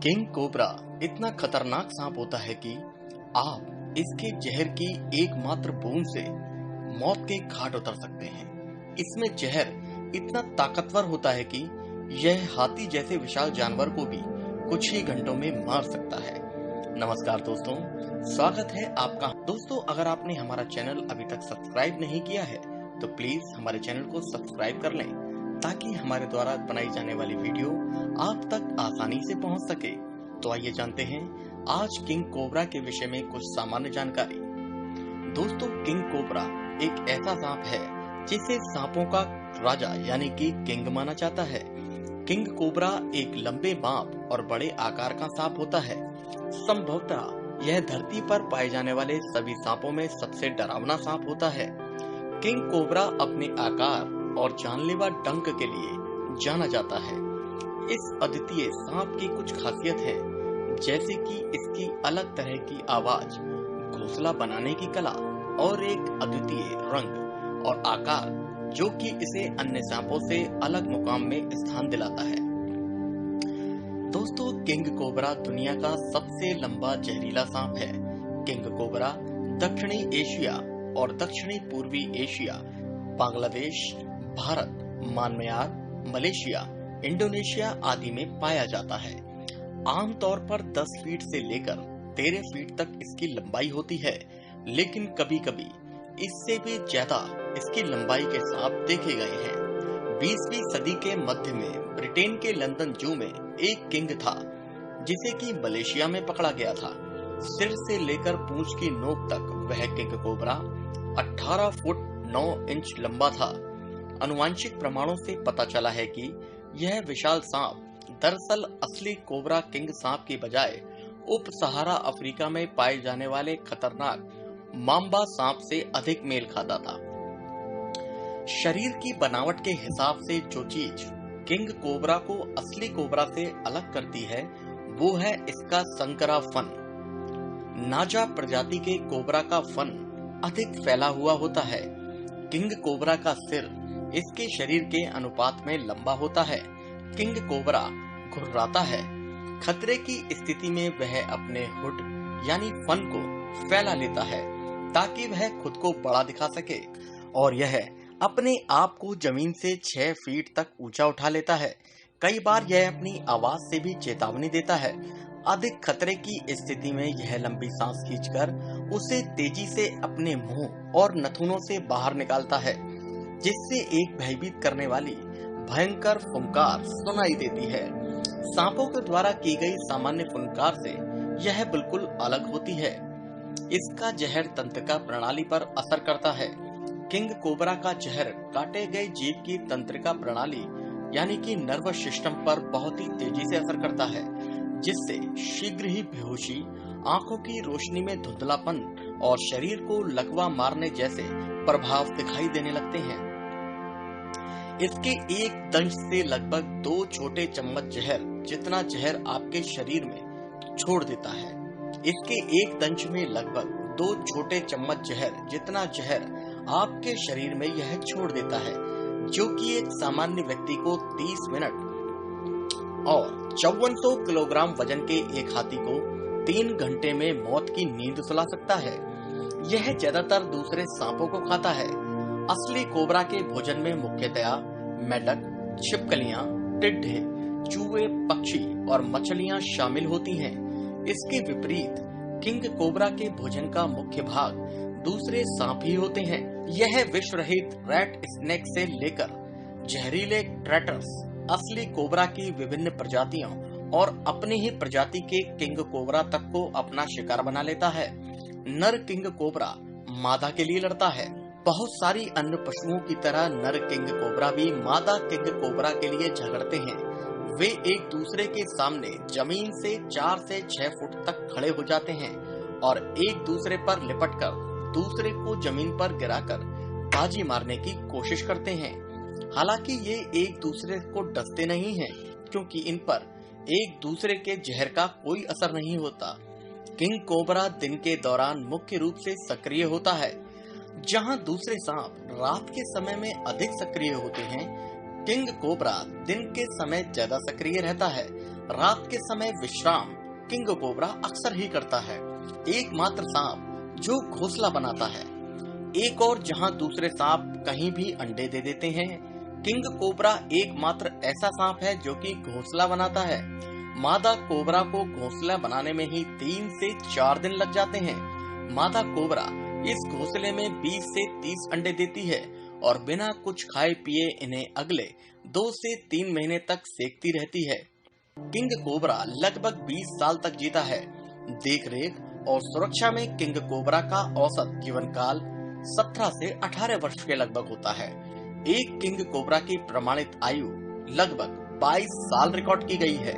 King cobra इतना खतरनाक सांप होता है कि आप इसके जहर की एकमात्र बूंद से मौत के घाट उतर सकते हैं। इसमें जहर इतना ताकतवर होता है कि यह हाथी जैसे विशाल जानवर को भी कुछ ही घंटों में मार सकता है। नमस्कार दोस्तों, स्वागत है आपका। दोस्तों, अगर आपने हमारा चैनल अभी तक सब्सक्राइब नहीं किया है तो प्लीज हमारे चैनल को सब्सक्राइब कर लें ताकि हमारे द्वारा बनाई जाने वाली वीडियो आप तक आसानी से पहुंच सके। तो आइए जानते हैं आज किंग कोबरा के विषय में कुछ सामान्य जानकारी। दोस्तों, किंग कोबरा एक ऐसा सांप है जिसे सांपों का राजा यानी कि किंग माना जाता है। किंग कोबरा एक लंबे बांप और बड़े आकार का सांप होता है। संभवतः यह धरती पर पाए जाने वाले सभी सांपों में सबसे डरावना सांप होता है। किंग कोबरा अपने आकार और जानलेवा डंक के लिए जाना जाता है। इस अद्वितीय सांप की कुछ खासियत है, जैसे कि इसकी अलग तरह की आवाज, घोंसला बनाने की कला और एक अद्वितीय रंग और आकार जो कि इसे अन्य सांपों से अलग मुकाम में स्थान दिलाता है। दोस्तों, किंग कोबरा दुनिया का सबसे लंबा जहरीला सांप है। किंग कोबरा दक्षिणी एशिया और दक्षिणी पूर्वी Asia, Bangladesh, Bharat, Myanmar, Malaysia, Indonesia आदि में पाया जाता है। आमतौर पर 10 फीट से लेकर 13 फीट तक इसकी लंबाई होती है, लेकिन कभी-कभी इससे भी ज्यादा इसकी लंबाई के सांप देखे गए हैं। 20वीं सदी के मध्य में ब्रिटेन के लंदन जू में एक किंग था जिसे कि मलेशिया में पकड़ा गया था। सिर से लेकर पूंछ की नोक तक वह किंग कोबरा 18 फुट 9 इंच लंबा था। आनुवांशिक प्रमाणों से पता चला है कि यह विशाल सांप दरअसल असली कोबरा किंग सांप की बजाय उप सहारा अफ्रीका में पाए जाने वाले खतरनाक माम्बा सांप से अधिक मेल खाता था। शरीर की बनावट के हिसाब से जो चीज किंग कोबरा को असली कोबरा से अलग करती है वो है इसका संकरा फन। नाजा प्रजाति के कोबरा का फन अधिक फैला हुआ होता है। किंग कोबरा का सिर इसके शरीर के अनुपात में लंबा होता है। किंग कोबरा घुर्राता है। खतरे की स्थिति में वह अपने हुड यानी फन को फैला लेता है ताकि वह खुद को बड़ा दिखा सके, और यह अपने आप को जमीन से 6 फीट तक ऊंचा उठा लेता है। कई बार यह अपनी आवाज से भी चेतावनी देता है। अधिक खतरे की स्थिति में यह लंबी सांस खींचकर उसे तेजी से अपने मुंह और नथुनों से बाहर निकालता है, जिससे एक भयभीत करने वाली भयंकर फुंकार सुनाई देती है। सांपों के द्वारा की गई सामान्य फुंकार से यह बिल्कुल अलग होती है। इसका जहर तंत्रिका प्रणाली पर असर करता है। किंग कोबरा का जहर काटे गए जीव की तंत्रिका प्रणाली यानी कि नर्वस सिस्टम पर बहुत ही तेजी से असर करता है, जिससे शीघ्र ही बेहोशी, आंखों की रोशनी में धुंधलापन और शरीर को लकवा मारने जैसे प्रभाव दिखाई देने लगते हैं। इसके एक दंश से लगभग 2 छोटे चम्मच जहर जितना जहर आपके शरीर में छोड़ देता है। इसके एक दंश में लगभग 2 छोटे चम्मच जहर जितना जहर आपके शरीर में यह छोड़ देता है, जो कि एक सामान्य व्यक्ति को 30 मिनट और 5400 किलोग्राम वजन के एक हाथी को 3 घंटे में मौत की नींद सुला सकता है। यह ज्यादातर दूसरे सांपों को खाता है। असली कोबरा के भोजन में मुख्यतया मेढक, छिपकलियां, टिड्डे, चूहे, पक्षी और मछलियां शामिल होती हैं। इसके विपरीत किंग कोबरा के भोजन का मुख्य भाग दूसरे सांप ही होते हैं। यह विष रहित रैट स्नेक से लेकर जहरीले ट्रैटर्स, असली कोबरा की विभिन्न प्रजातियों और अपनी ही प्रजाति के किंग कोबरा तक को अपना शिकार बना लेता है। नर किंग कोबरा मादा के लिए लड़ता है। बहुत सारी अन्य पशुओं की तरह नर किंग कोबरा भी मादा किंग कोबरा के लिए झगड़ते हैं। वे एक दूसरे के सामने जमीन से 4 से 6 फुट तक खड़े हो जाते हैं और एक दूसरे पर लिपटकर दूसरे को जमीन पर गिराकर बाजी मारने की कोशिश करते हैं। हालांकि ये एक दूसरे को डसते नहीं हैं, क्योंकि इन पर एक दूसरे के जहर का कोई असर नहीं होता। किंग कोबरा दिन के दौरान मुख्य रूप से सक्रिय होता है, जहां दूसरे सांप रात के समय में अधिक सक्रिय होते हैं। किंग कोबरा दिन के समय ज्यादा सक्रिय रहता है। रात के समय विश्राम किंग कोबरा अक्सर ही करता है, एकमात्र सांप जो घोंसला बनाता है। एक और जहां दूसरे सांप कहीं भी अंडे दे देते हैं, किंग कोबरा एकमात्र ऐसा सांप है जो कि घोंसला बनाता है। मादा कोबरा को घोंसला बनाने में ही 3 से 4 दिन लग जाते हैं। मादा कोबरा इस घोंसले में 20 से 30 अंडे देती है और बिना कुछ खाए पिए इन्हें अगले 2 से 3 महीने तक सेकती रहती है। किंग कोबरा लगभग 20 साल तक जीता है। देखरेख और सुरक्षा में किंग कोबरा का औसत जीवन काल 17 से 18 वर्ष के लगभग होता है। एक किंग कोबरा की प्रमाणित आयु लगभग 22 साल रिकॉर्ड की गई है।